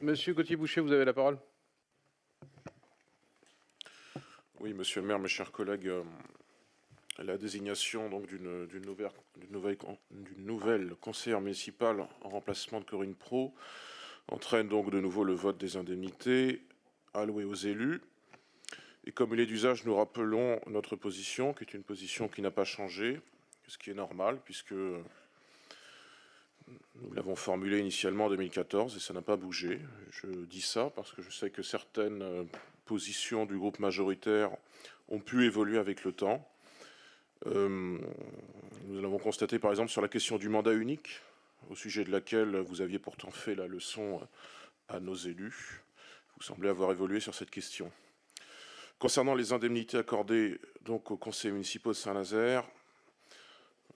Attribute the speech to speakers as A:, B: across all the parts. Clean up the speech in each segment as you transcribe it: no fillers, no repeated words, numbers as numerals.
A: Monsieur Gauthier-Boucher, vous avez la parole.
B: Oui, monsieur le maire, mes chers collègues, la désignation d'une nouvelle conseillère municipale en remplacement de Corinne Pro entraîne donc de nouveau le vote des indemnités allouées aux élus. Et comme il est d'usage, nous rappelons notre position, qui est une position qui n'a pas changé, ce qui est normal, puisque nous l'avons formulée initialement en 2014 et ça n'a pas bougé. Je dis ça parce que je sais que certaines positions du groupe majoritaire ont pu évoluer avec le temps. Nous l'avons constaté par exemple sur la question du mandat unique, au sujet de laquelle vous aviez pourtant fait la leçon à nos élus. Vous semblez avoir évolué sur cette question. Concernant les indemnités accordées donc aux conseils municipaux de Saint-Nazaire,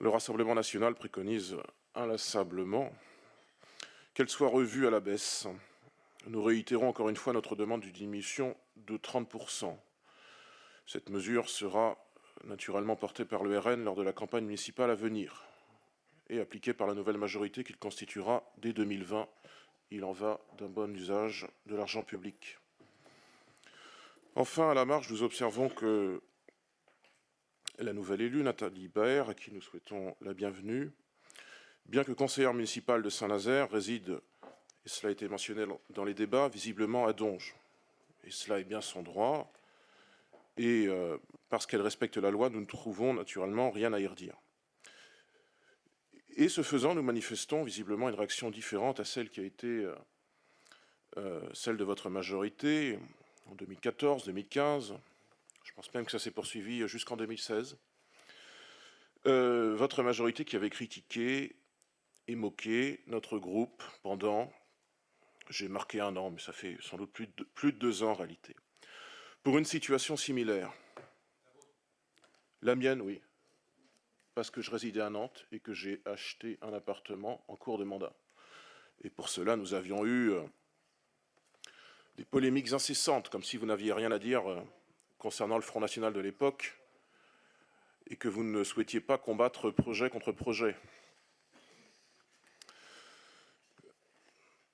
B: le Rassemblement national préconise inlassablement qu'elles soient revues à la baisse. Nous réitérons encore une fois notre demande d'une diminution de 30%. Cette mesure sera naturellement portée par le RN lors de la campagne municipale à venir et appliquée par la nouvelle majorité qu'il constituera dès 2020. Il en va d'un bon usage de l'argent public. Enfin, à la marge, nous observons que la nouvelle élue, Nathalie Baer, à qui nous souhaitons la bienvenue, bien que conseillère municipale de Saint-Nazaire, réside, et cela a été mentionné dans les débats, visiblement à Donges. Et cela est bien son droit. Et parce qu'elle respecte la loi, nous ne trouvons naturellement rien à y redire. Et ce faisant, nous manifestons visiblement une réaction différente à celle qui a été celle de votre majorité en 2014, 2015. Je pense même que ça s'est poursuivi jusqu'en 2016. Votre majorité qui avait critiqué et moqué notre groupe pendant, j'ai marqué 1 an, mais ça fait sans doute plus de 2 ans en réalité, pour une situation similaire. La mienne, oui, parce que je résidais à Nantes et que j'ai acheté un appartement en cours de mandat. Et pour cela, nous avions eu des polémiques incessantes, comme si vous n'aviez rien à dire concernant le Front National de l'époque et que vous ne souhaitiez pas combattre projet contre projet.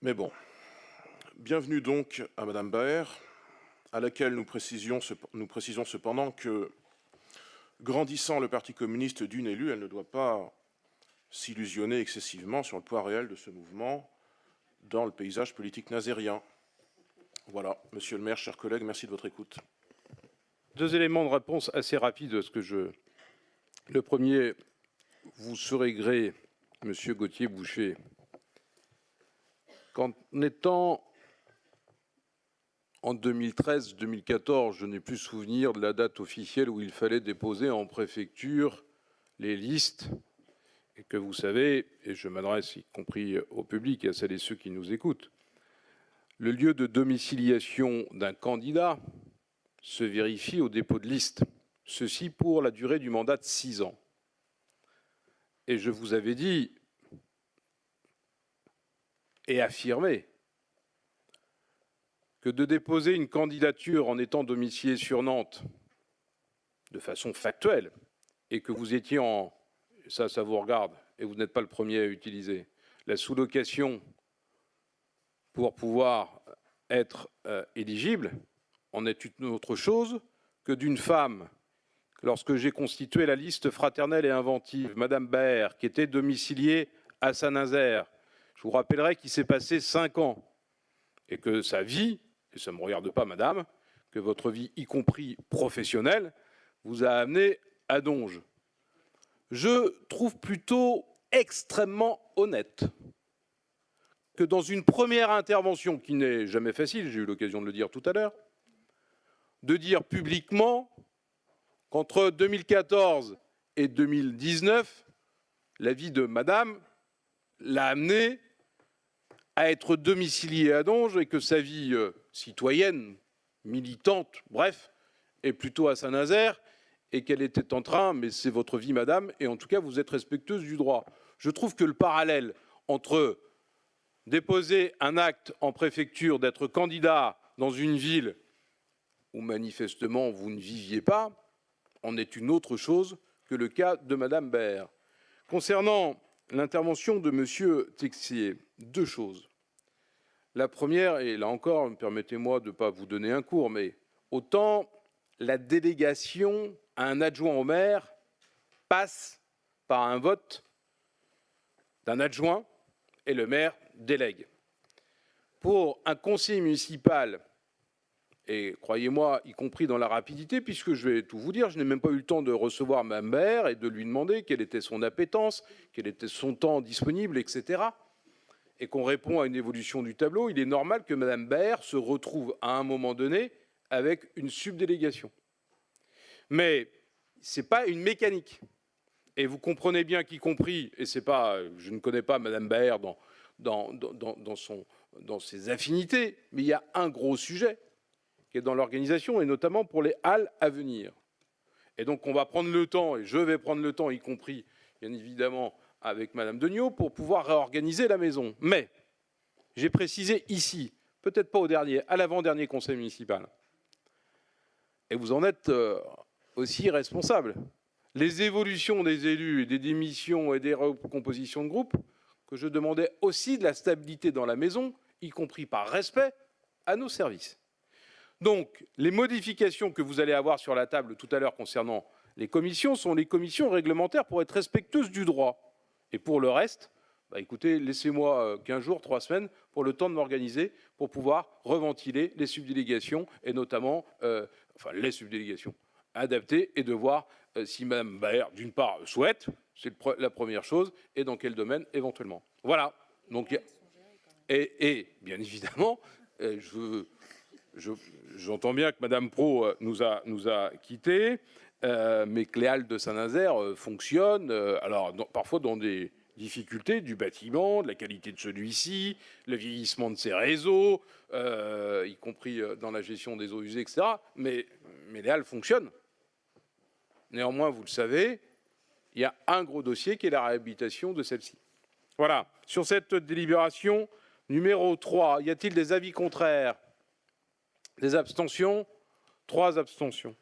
B: Mais bon, bienvenue donc à Madame Baer, à laquelle nous précisons cependant que, grandissant le Parti communiste d'une élue, elle ne doit pas s'illusionner excessivement sur le poids réel de ce mouvement dans le paysage politique nazérien. Voilà, monsieur le maire, chers collègues, merci de votre écoute.
A: 2 éléments de réponse assez rapides. Le premier, vous serez gré, monsieur Gauthier-Boucher, qu'en étant en 2013-2014, je n'ai plus souvenir de la date officielle où il fallait déposer en préfecture les listes, et que vous savez, et je m'adresse y compris au public et à celles et ceux qui nous écoutent, le lieu de domiciliation d'un candidat se vérifie au dépôt de liste, ceci pour la durée du mandat de 6 ans. Et je vous avais dit et affirmé que de déposer une candidature en étant domicilié sur Nantes de façon factuelle et que vous étiez en, ça vous regarde, et vous n'êtes pas le premier à utiliser, la sous-location pour pouvoir être éligible, en est une autre chose que d'une femme. Lorsque j'ai constitué la liste fraternelle et inventive, Madame Baer, qui était domiciliée à Saint-Nazaire, je vous rappellerai qu'il s'est passé 5 ans et que sa vie, et ça ne me regarde pas, madame, que votre vie, y compris professionnelle, vous a amené à Donges. Je trouve plutôt extrêmement honnête que dans une première intervention, qui n'est jamais facile, j'ai eu l'occasion de le dire tout à l'heure, de dire publiquement qu'entre 2014 et 2019, la vie de madame l'a amenée à être domiciliée à Donges et que sa vie citoyenne, militante, bref, est plutôt à Saint-Nazaire et qu'elle était en train, mais c'est votre vie madame, et en tout cas vous êtes respectueuse du droit. Je trouve que le parallèle entre déposer un acte en préfecture d'être candidat dans une ville où manifestement vous ne viviez pas, en est une autre chose que le cas de madame Baer. Concernant l'intervention de monsieur Texier, 2 choses. La première, et là encore, permettez-moi de ne pas vous donner un cours, mais autant la délégation à un adjoint au maire passe par un vote d'un adjoint et le maire délègue. Pour un conseiller municipal, et croyez-moi, y compris dans la rapidité, puisque je vais tout vous dire, je n'ai même pas eu le temps de recevoir ma mère et de lui demander quelle était son appétence, quel était son temps disponible, etc. Et qu'on répond à une évolution du tableau, il est normal que Mme Baer se retrouve à un moment donné avec une subdélégation. Mais ce n'est pas une mécanique. Et vous comprenez bien qu'y compris, et c'est pas, je ne connais pas Mme Baer dans ses affinités, mais il y a un gros sujet qui est dans l'organisation, et notamment pour les halles à venir. Et donc on va prendre le temps, et je vais prendre le temps, y compris, bien évidemment, avec Mme Degnaud, pour pouvoir réorganiser la maison. Mais j'ai précisé ici, peut-être pas au dernier, à l'avant-dernier conseil municipal, et vous en êtes aussi responsable, les évolutions des élus, et des démissions et des recompositions de groupes, que je demandais aussi de la stabilité dans la maison, y compris par respect à nos services. Donc, les modifications que vous allez avoir sur la table tout à l'heure concernant les commissions sont les commissions réglementaires pour être respectueuses du droit. Et pour le reste, bah écoutez, laissez-moi 15 jours, 3 semaines pour le temps de m'organiser pour pouvoir reventiler les subdélégations et notamment, enfin les subdélégations, adapter et de voir si Mme Baer, d'une part, souhaite, c'est la première chose, et dans quel domaine éventuellement. Voilà. Donc, et bien évidemment, j'entends bien que Mme Pro nous a quittés, mais que les halles de Saint-Nazaire fonctionnent, alors parfois dans des difficultés du bâtiment, de la qualité de celui-ci, le vieillissement de ses réseaux, y compris dans la gestion des eaux usées, etc. Mais les halles fonctionnent. Néanmoins, vous le savez, il y a un gros dossier qui est la réhabilitation de celle-ci. Voilà. Sur cette délibération numéro 3, y a-t-il des avis contraires? Des abstentions? 3 abstentions.